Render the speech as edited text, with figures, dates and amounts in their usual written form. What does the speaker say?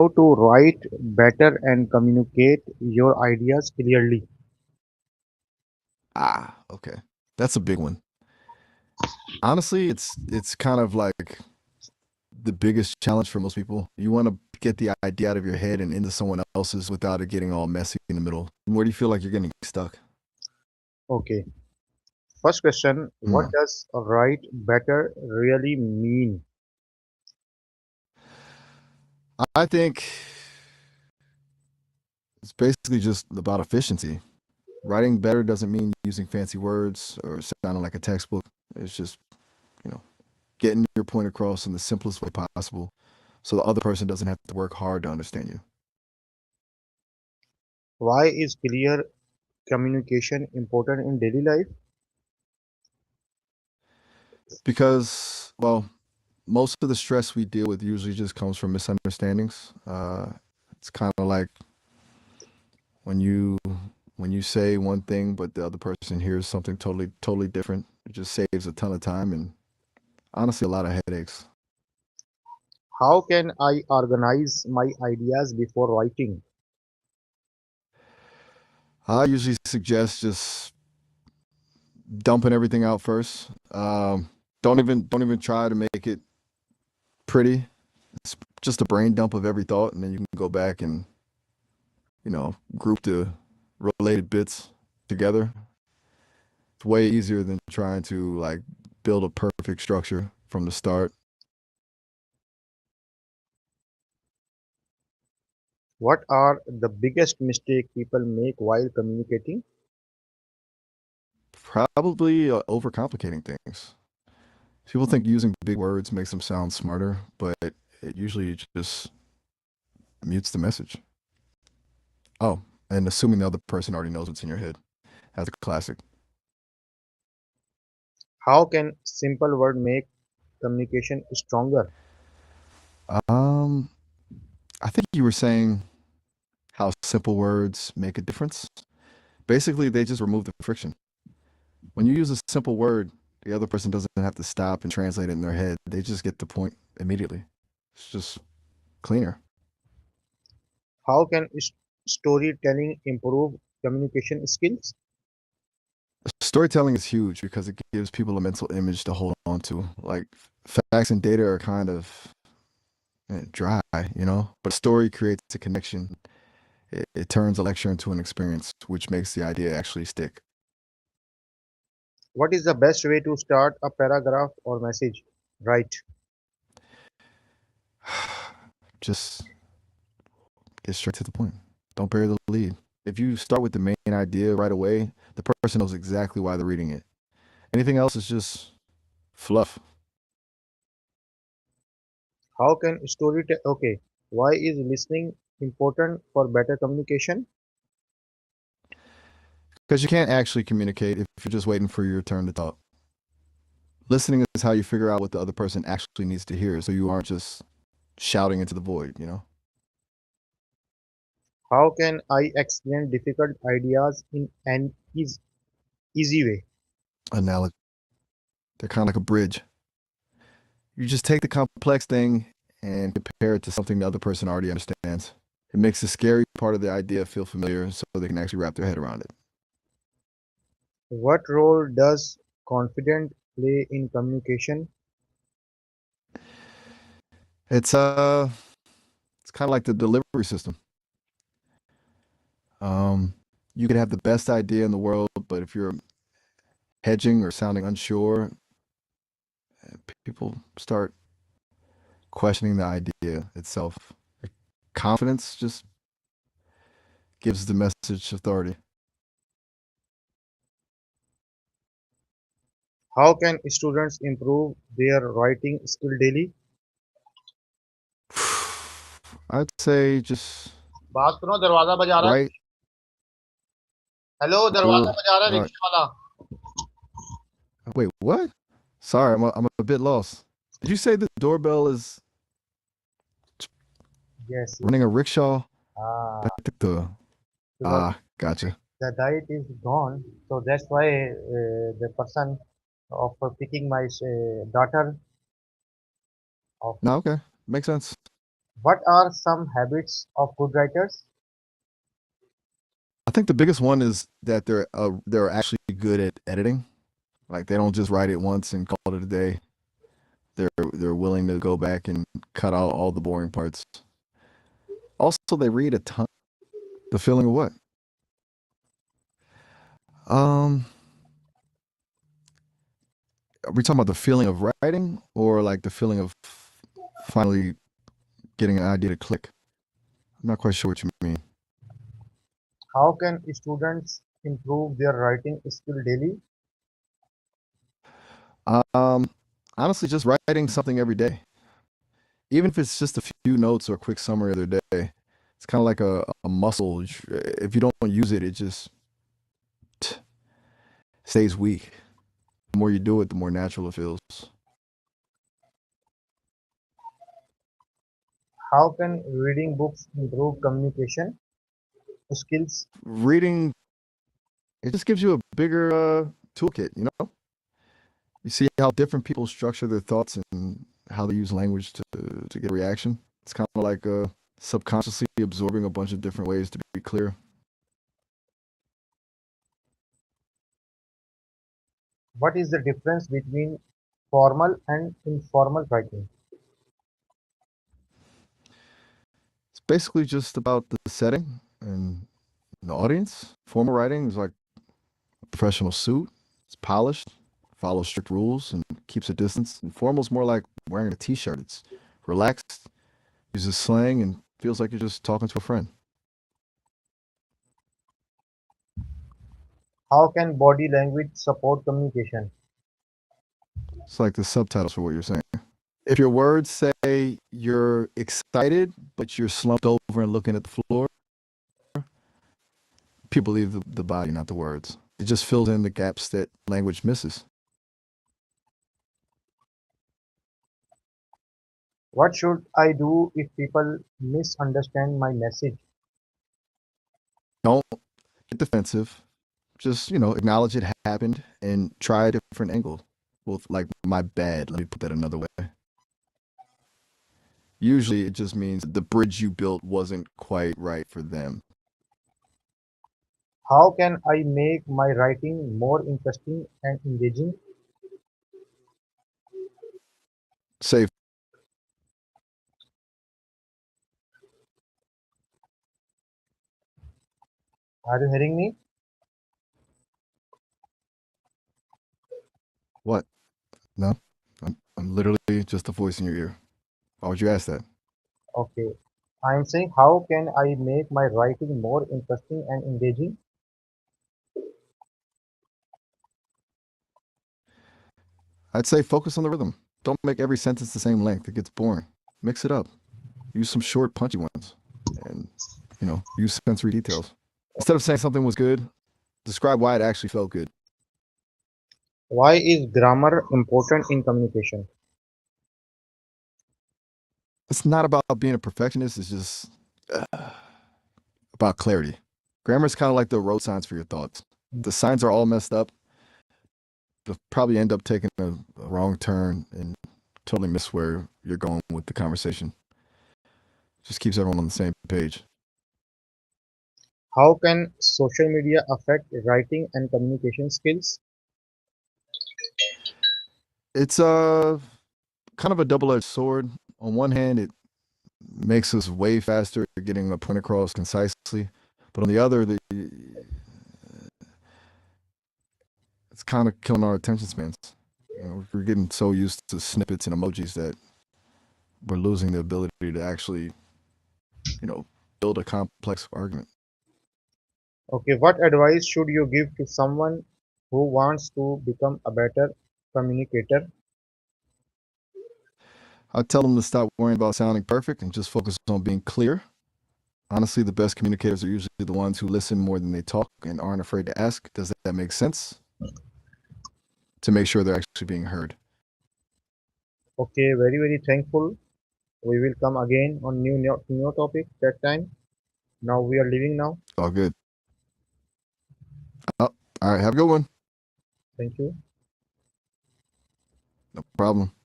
To write better and communicate your ideas clearly. Okay. That's a big one. Honestly, it's kind of like the biggest challenge for most people. You want to get the idea out of your head and into someone else's without it getting all messy in the middle. Where do you feel like you're getting stuck? Okay. First question, what Hmm. does write better really mean? I think it's basically just about efficiency. Writing better doesn't mean using fancy words or sounding like a textbook. It's just, you know, getting your point across in the simplest way possible so the other person doesn't have to work hard to understand you. Why is clear communication important in daily life? Because, well, most of the stress we deal with usually just comes from misunderstandings. It's kind of like when you say one thing but the other person hears something totally different. It just saves a ton of time and honestly a lot of headaches. How can I organize my ideas before writing? I usually suggest just dumping everything out first. Don't even try to make it pretty. It's just a brain dump of every thought, and then you can go back and group the related bits together. It's way easier than trying to like build a perfect structure from the start. What are the biggest mistake people make while communicating? Probably overcomplicating things. People think using big words makes them sound smarter, but it usually just mutes the message. Oh, and assuming the other person already knows what's in your head. That's a classic. How can simple word make communication stronger? Um, I think you were saying how simple words make a difference. Basically, they just remove the friction. When you use a simple word, the other person doesn't have to stop and translate it in their head. They just get the point immediately. It's just cleaner. How can storytelling improve communication skills? Storytelling is huge because it gives people a mental image to hold on to. Like facts and data are kind of dry, but a story creates a connection. It turns a lecture into an experience, which makes the idea actually stick. What is the best way to start a paragraph or message? Right. Just get straight to the point. Don't bury the lead. If you start with the main idea right away, the person knows exactly why they're reading it. Anything else is just fluff. How can storytell? Okay. Why is listening important for better communication? Because you can't actually communicate if you're just waiting for your turn to talk. Listening is how you figure out what the other person actually needs to hear, so you aren't just shouting into the void. How can I explain difficult ideas in an easy way? Analogy. They're kind of like a bridge. You just take the complex thing and compare it to something the other person already understands. It makes the scary part of the idea feel familiar so they can actually wrap their head around it. What role does confidence play in communication? It's it's kind of like the delivery system. Um, you could have the best idea in the world, but if you're hedging or sounding unsure, people start questioning the idea itself. Like, confidence just gives the message authority. How can students improve their writing skill daily? I'd say just बात सुनो दरवाजा बजा रहा write. है hello दरवाजा All बजा रहा है right. रिक्शा वाला Wait, what? Sorry, I'm a bit lost. Did you say the doorbell is yes yes running a rickshaw? ah I think the because gotcha. the diet is gone so that's why the person of picking my daughter of No, okay, makes sense. What are some habits of good writers? I think the biggest one is that they're actually good at editing. Like they don't just write it once and call it a day. They're willing to go back and cut out all the boring parts. Also, they read a ton. The feeling of what? Um, are we talking about the feeling of writing or like the feeling of finally getting an idea to click? I'm not quite sure what you mean. How can students improve their writing skill daily? Um, Honestly, just writing something every day, even if it's just a few notes or a quick summary of their day. It's kind of like a muscle. If you don't use it, it just stays weak. The more you do it, the more natural it feels. How can reading books improve communication skills? Reading, it just gives you a bigger toolkit, you know? You see how different people structure their thoughts and how they use language to get a reaction. It's kind of like subconsciously absorbing a bunch of different ways to be clear. What is the difference between formal and informal writing? It's basically just about the setting and the audience. Formal writing is like a professional suit. It's polished, follows strict rules, and keeps a distance. And formal is more like wearing a t-shirt. It's relaxed, uses slang, and feels like you're just talking to a friend. How can body language support communication? It's like the subtitles for what you're saying. If your words say you're excited, but you're slumped over and looking at the floor, people believe the body, not the words. It just fills in the gaps that language misses. What should I do if people misunderstand my message? Don't get defensive. Just, acknowledge it happened and try a different angle. Well, like, my bad. Let me put that another way. Usually it just means the bridge you built wasn't quite right for them. How can I make my writing more interesting and engaging? Say, Are you hearing me? what? No, I'm literally just a voice in your ear. Why would you ask that? Okay. I am saying how can I make my writing more interesting and engaging? I'd say focus on the rhythm. Don't make every sentence the same length. It gets boring. Mix it up. Use some short, punchy ones. And, use sensory details. Instead of saying something was good, describe why it actually felt good. Why is grammar important in communication? It's not about being a perfectionist, it's just uh, about clarity. Grammar is kind of like the road signs for your thoughts. The signs are all messed up. You'll probably end up taking a wrong turn and totally miss where you're going with the conversation. Just keeps everyone on the same page. How can social media affect writing and communication skills? It's a kind of a double-edged sword. On one hand, it makes us way faster at getting a point across concisely, but on the other, it's kind of killing our attention spans. We're getting so used to snippets and emojis that we're losing the ability to actually, you know, build a complex argument. Okay, what advice should you give to someone who wants to become a better communicator? I tell them to stop worrying about sounding perfect and just focus on being clear. Honestly, the best communicators are usually the ones who listen more than they talk and aren't afraid to ask, does that make sense? To make sure they're actually being heard. Okay, very very thankful. We will come again on new topic that time. Now we are leaving now. All good. Oh, all right. Have a good one. Thank you. No problem.